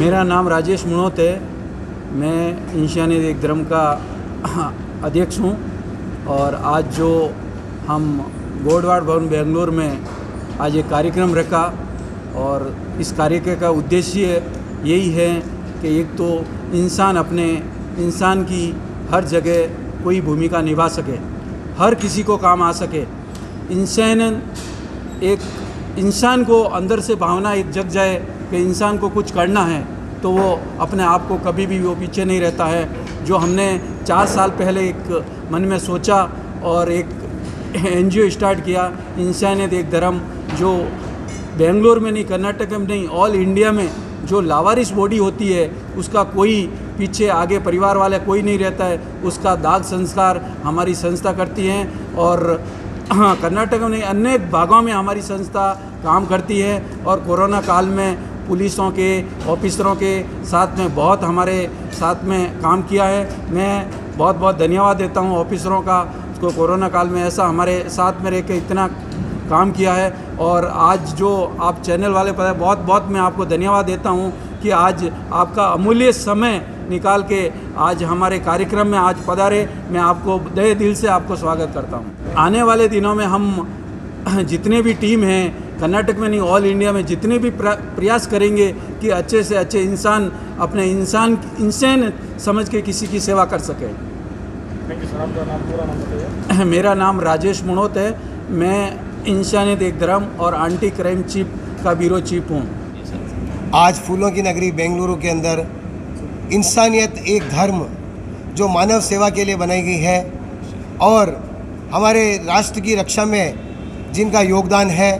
मेरा नाम राजेश मुणोत है। मैं इंसानियत एक धर्म का अध्यक्ष हूँ और आज जो हम गोडवाड़ भवन बेंगलोर में आज एक कार्यक्रम रखा और इस कार्यक्रम का उद्देश्य यही है कि एक तो इंसान की हर जगह कोई भूमिका निभा सके, हर किसी को काम आ सके। इंसान को अंदर से भावना एक जग जाए कि इंसान को कुछ करना है तो वो अपने आप को कभी भी वो पीछे नहीं रहता है। जो हमने 4 साल पहले एक मन में सोचा और एक NGO स्टार्ट किया, इंसानियत एक धर्म, जो बेंगलोर में नहीं, कर्नाटक में नहीं, ऑल इंडिया में जो लावारिस बॉडी होती है उसका कोई पीछे आगे परिवार वाले कोई नहीं रहता है, उसका दाह संस्कार हमारी संस्था करती है। और कर्नाटक में अनेक भागों में हमारी संस्था काम करती है और कोरोना काल में पुलिसों के ऑफिसरों के साथ में बहुत हमारे साथ में काम किया है। मैं बहुत बहुत धन्यवाद देता हूँ ऑफिसरों का, उसको कोरोना काल में ऐसा हमारे साथ में रह के इतना काम किया है। और आज जो आप चैनल वाले पर बहुत बहुत मैं आपको धन्यवाद देता हूँ कि आज आपका अमूल्य समय निकाल के आज हमारे कार्यक्रम में आज पधारे। मैं आपको तहे दिल से आपको स्वागत करता हूँ। आने वाले दिनों में हम जितने भी टीम हैं, कर्नाटक में नहीं ऑल इंडिया में, जितने भी प्रयास करेंगे कि अच्छे से अच्छे इंसान अपने इंसान समझ के किसी की सेवा कर सके। Thank you sir. आपका नाम, पूरा नाम बताइए। मेरा नाम राजेश मुणोत है। मैं इंसानियत एक धर्म और एंटी क्राइम चीफ का ब्यूरो चीफ हूँ। आज फूलों की नगरी बेंगलुरु के अंदर इंसानियत एक धर्म जो मानव सेवा के लिए बनाई गई है और हमारे राष्ट्र की रक्षा में जिनका योगदान है,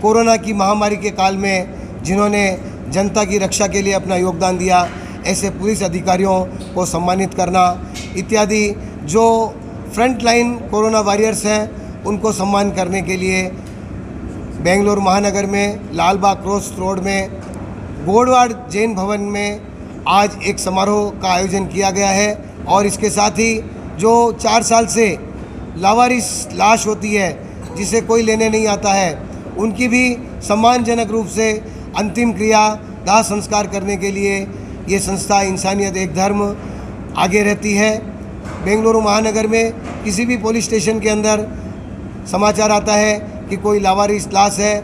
कोरोना की महामारी के काल में जिन्होंने जनता की रक्षा के लिए अपना योगदान दिया, ऐसे पुलिस अधिकारियों को सम्मानित करना इत्यादि, जो फ्रंट लाइन कोरोना वॉरियर्स हैं उनको सम्मान करने के लिए बेंगलुरु महानगर में लाल बाग क्रॉस रोड में गोडवाड़ जैन भवन में आज एक समारोह का आयोजन किया गया है। और इसके साथ ही जो 4 साल से लावारिस लाश होती है जिसे कोई लेने नहीं आता है, उनकी भी सम्मानजनक रूप से अंतिम क्रिया दाह संस्कार करने के लिए ये संस्था इंसानियत एक धर्म आगे रहती है। बेंगलुरु महानगर में किसी भी पुलिस स्टेशन के अंदर समाचार आता है कि कोई लावारिस लाश है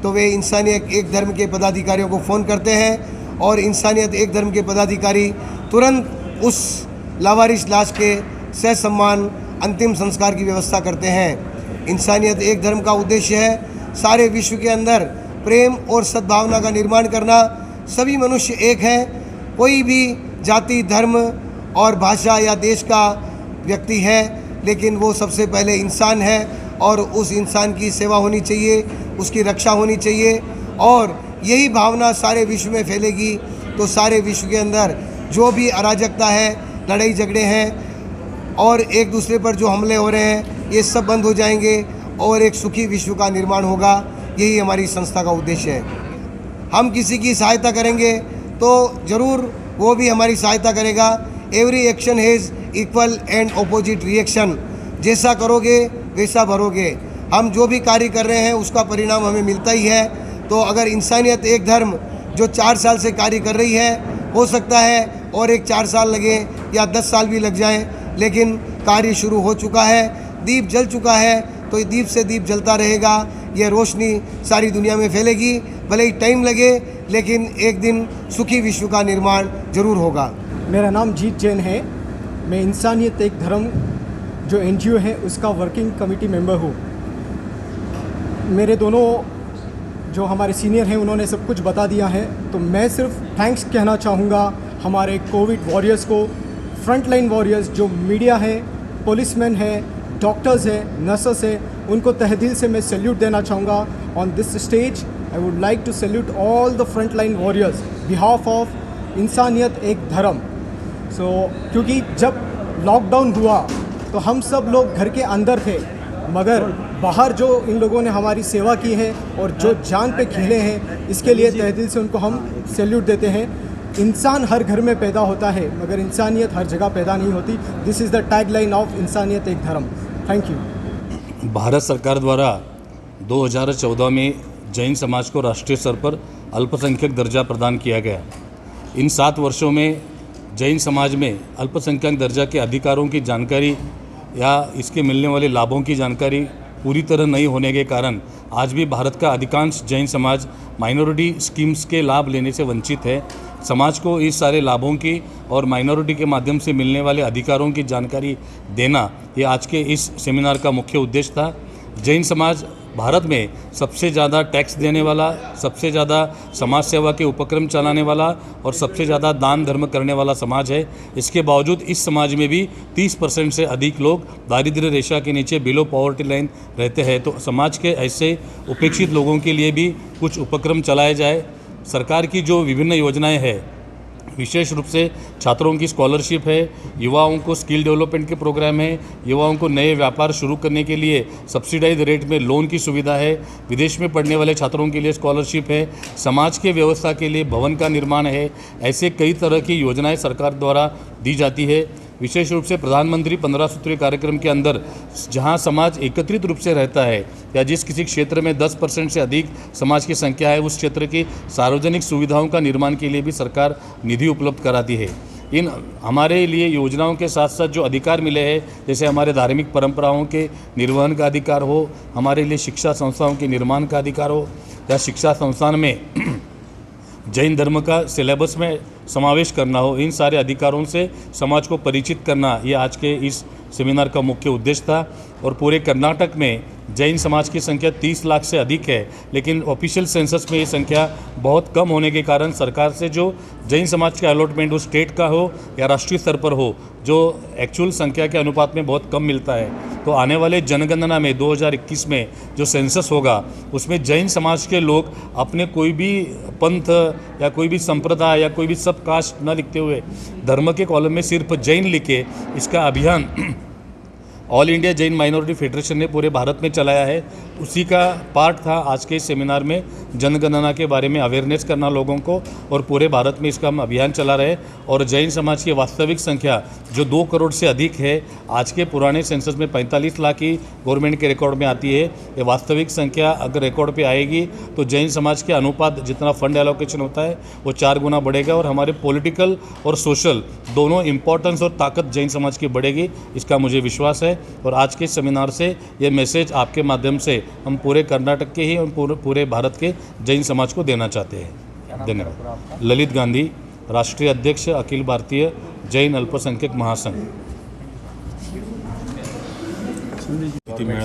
तो वे इंसानियत एक धर्म के पदाधिकारियों को फ़ोन करते हैं और इंसानियत एक धर्म के पदाधिकारी तुरंत उस लावारिस लाश के सहसम्मान अंतिम संस्कार की व्यवस्था करते हैं। इंसानियत एक धर्म का उद्देश्य है सारे विश्व के अंदर प्रेम और सद्भावना का निर्माण करना। सभी मनुष्य एक हैं, कोई भी जाति, धर्म और भाषा या देश का व्यक्ति है, लेकिन वो सबसे पहले इंसान है और उस इंसान की सेवा होनी चाहिए, उसकी रक्षा होनी चाहिए। और यही भावना सारे विश्व में फैलेगी तो सारे विश्व के अंदर जो भी अराजकता है, लड़ाई झगड़े हैं और एक दूसरे पर जो हमले हो रहे हैं, ये सब बंद हो जाएंगे और एक सुखी विश्व का निर्माण होगा। यही हमारी संस्था का उद्देश्य है। हम किसी की सहायता करेंगे तो ज़रूर वो भी हमारी सहायता करेगा। Every action has equal and opposite reaction. जैसा करोगे वैसा भरोगे। हम जो भी कार्य कर रहे हैं उसका परिणाम हमें मिलता ही है। तो अगर इंसानियत एक धर्म जो 4 साल से कार्य कर रही है, हो सकता है और एक 4 साल लगे या 10 साल भी लग जाएं, लेकिन कार्य शुरू हो चुका है, दीप जल चुका है, तो दीप से दीप जलता रहेगा। ये रोशनी सारी दुनिया में फैलेगी, भले ही टाइम लगे, लेकिन एक दिन सुखी विश्व का निर्माण जरूर होगा। मेरा नाम जीत जैन है। मैं इंसानियत एक धर्म जो NGO है उसका वर्किंग कमेटी मेंबर हूँ। मेरे दोनों जो हमारे सीनियर हैं उन्होंने सब कुछ बता दिया है, तो मैं सिर्फ थैंक्स कहना चाहूँगा हमारे कोविड वॉरियर्स को, फ्रंट लाइन वॉरियर्स जो मीडिया है, पुलिसमैन है, डॉक्टर्स है, नर्सेस है, उनको तहे दिल से मैं सैल्यूट देना चाहूँगा। On this stage I would like to salute all the front line warriors behalf of इंसानियत एक धर्म। क्योंकि जब लॉकडाउन हुआ तो हम सब लोग घर के अंदर थे, मगर बाहर जो इन लोगों ने हमारी सेवा की है और जो जान पे खेले हैं, इसके लिए तहे दिल से उनको हम सैल्यूट देते हैं। इंसान हर घर में पैदा होता है मगर इंसानियत हर जगह पैदा नहीं होती। This is the tagline of इंसानियत एक धर्म। Thank you. भारत सरकार द्वारा 2014 में जैन समाज को राष्ट्रीय स्तर पर अल्पसंख्यक दर्जा प्रदान किया गया। इन 7 वर्षों में जैन समाज में अल्पसंख्यक दर्जा के अधिकारों की जानकारी या इसके मिलने वाले लाभों की जानकारी पूरी तरह नहीं होने के कारण आज भी भारत का अधिकांश जैन समाज माइनॉरिटी स्कीम्स के लाभ लेने से वंचित है। समाज को इस सारे लाभों की और माइनॉरिटी के माध्यम से मिलने वाले अधिकारों की जानकारी देना ये आज के इस सेमिनार का मुख्य उद्देश्य था। जैन समाज भारत में सबसे ज़्यादा टैक्स देने वाला, सबसे ज़्यादा समाज सेवा के उपक्रम चलाने वाला और सबसे ज़्यादा दान धर्म करने वाला समाज है। इसके बावजूद इस समाज में भी 30% से अधिक लोग दारिद्र्य रेखा के नीचे बिलो पॉवर्टी लाइन रहते हैं। तो समाज के ऐसे उपेक्षित लोगों के लिए भी कुछ उपक्रम चलाए जाए। सरकार की जो विभिन्न योजनाएं हैं, विशेष रूप से छात्रों की स्कॉलरशिप है, युवाओं को स्किल डेवलपमेंट के प्रोग्राम है, युवाओं को नए व्यापार शुरू करने के लिए सब्सिडाइज रेट में लोन की सुविधा है, विदेश में पढ़ने वाले छात्रों के लिए स्कॉलरशिप है, समाज के व्यवस्था के लिए भवन का निर्माण है। ऐसे कई तरह की योजनाएं सरकार द्वारा दी जाती है। विशेष रूप से प्रधानमंत्री 15 सूत्रीय कार्यक्रम के अंदर जहां समाज एकत्रित रूप से रहता है या जिस किसी क्षेत्र में 10% से अधिक समाज की संख्या है, उस क्षेत्र की सार्वजनिक सुविधाओं का निर्माण के लिए भी सरकार निधि उपलब्ध कराती है। इन हमारे लिए योजनाओं के साथ साथ जो अधिकार मिले हैं, जैसे हमारे धार्मिक परंपराओं के निर्वहन का अधिकार हो, हमारे लिए शिक्षा संस्थाओं के निर्माण का अधिकार हो, या शिक्षा संस्थान में जैन धर्म का सिलेबस में समावेश करना हो, इन सारे अधिकारों से समाज को परिचित करना ये आज के इस सेमिनार का मुख्य उद्देश्य था। और पूरे कर्नाटक में जैन समाज की संख्या 30 लाख से अधिक है, लेकिन ऑफिशियल सेंसस में ये संख्या बहुत कम होने के कारण सरकार से जो जैन समाज का अलॉटमेंट हो, स्टेट का हो या राष्ट्रीय स्तर पर हो, जो एक्चुअल संख्या के अनुपात में बहुत कम मिलता है। तो आने वाले जनगणना में 2021 में जो सेंसस होगा, उसमें जैन समाज के लोग अपने कोई भी पंथ या कोई भी संप्रदाय या कोई भी सब कास्ट न लिखते हुए धर्म के कॉलम में सिर्फ जैन लिखे, इसका अभियान all India Jain minority federation ने पूरे भारत में चलाया है। उसी का पार्ट था आज के इस सेमिनार में जनगणना के बारे में अवेयरनेस करना लोगों को, और पूरे भारत में इसका हम अभियान चला रहे। और जैन समाज की वास्तविक संख्या जो 2 करोड़ से अधिक है, आज के पुराने सेंसस में 45 लाख ही गवर्नमेंट के रिकॉर्ड में आती है। ये वास्तविक संख्या अगर रिकॉर्ड पे आएगी तो जैन समाज के अनुपात जितना फंड एलोकेशन होता है वो 4 गुना बढ़ेगा, और हमारे पॉलिटिकल और सोशल दोनों इंपॉर्टेंस और ताकत जैन समाज की बढ़ेगी, इसका मुझे विश्वास है। और आज के सेमिनार से ये मैसेज आपके माध्यम से हम पूरे कर्नाटक के ही और पूरे भारत के जैन समाज को देना चाहते हैं। धन्यवाद। ललित गांधी, राष्ट्रीय अध्यक्ष, अखिल भारतीय जैन अल्पसंख्यक महासंघ।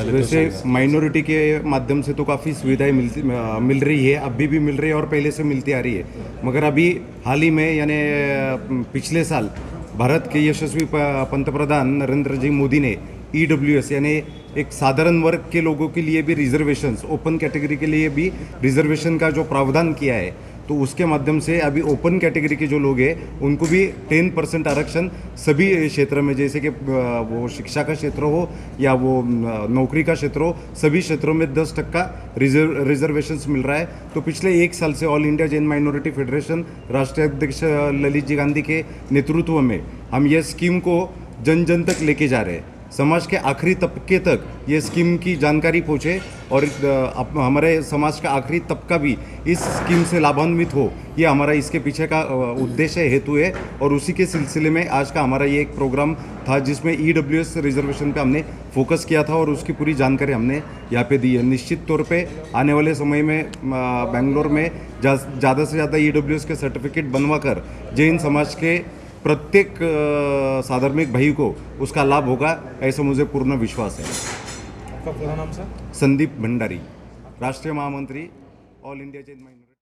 वैसे माइनॉरिटी के माध्यम से तो काफ़ी सुविधाएं मिल रही है, अभी भी मिल रही है और पहले से मिलती आ रही है। मगर अभी हाल ही में यानी पिछले साल भारत के यशस्वी पंतप्रधान नरेंद्र जी मोदी ने EWS यानी एक साधारण वर्ग के लोगों के लिए भी रिजर्वेशंस, ओपन कैटेगरी के लिए भी रिजर्वेशन का जो प्रावधान किया है, तो उसके माध्यम से अभी ओपन कैटेगरी के जो लोग हैं उनको भी 10% आरक्षण सभी क्षेत्र में, जैसे कि वो शिक्षा का क्षेत्र हो या वो नौकरी का क्षेत्र हो, सभी क्षेत्रों में 10% रिजर्वेशंस मिल रहा है। तो पिछले 1 साल से all India Jain minority federation राष्ट्रीय अध्यक्ष ललित जी गांधी के नेतृत्व में हम ये स्कीम को जन जन तक लेके जा रहे हैं। समाज के आखिरी तबके तक ये स्कीम की जानकारी पहुँचे और हमारे समाज का आखिरी तबका भी इस स्कीम से लाभान्वित हो, ये हमारा इसके पीछे का उद्देश्य हेतु है। और उसी के सिलसिले में आज का हमारा ये एक प्रोग्राम था जिसमें EWS रिजर्वेशन पे हमने फोकस किया था और उसकी पूरी जानकारी हमने यहाँ पे दी है। निश्चित तौर पे आने वाले समय में बेंगलोर में ज़्यादा से ज़्यादा EWS के सर्टिफिकेट बनवा कर जैन समाज के प्रत्येक साधर्मिक भाई को उसका लाभ होगा, ऐसा मुझे पूर्ण विश्वास है। आपका पूरा नाम सर? संदीप भंडारी, राष्ट्रीय महामंत्री ऑल इंडिया जैन माइनॉरिटी।